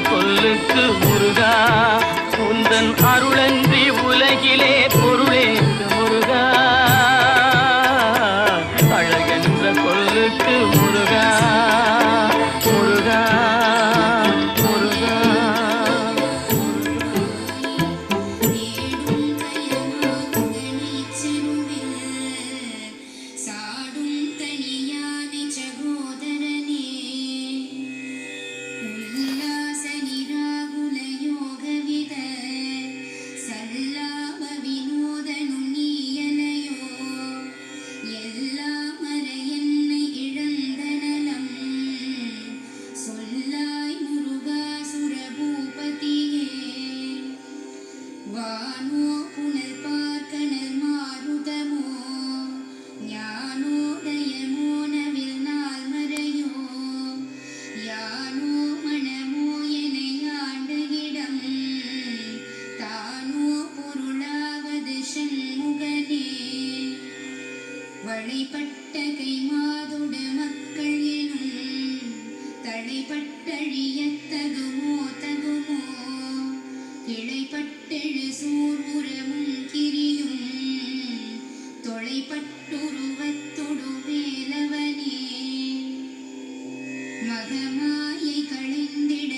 சொல்லுக்கு முருகா உந்தன் அருளன்றி உலகிலே பொருளேது முருகா அழகென்ற சொல்லுக்கு முருகா முருகா முருகா வளைப்பட்ட கை மாதுட மக்கள் எனும் தடைப்பட்டழியத் தகுமோ தகுமோ கிளைப்பட்டெழு சூர்வுரமும் கிரியும் தொலைப்பட்டுருவத்தொடு வேலவனே மகமாயை களைந்திட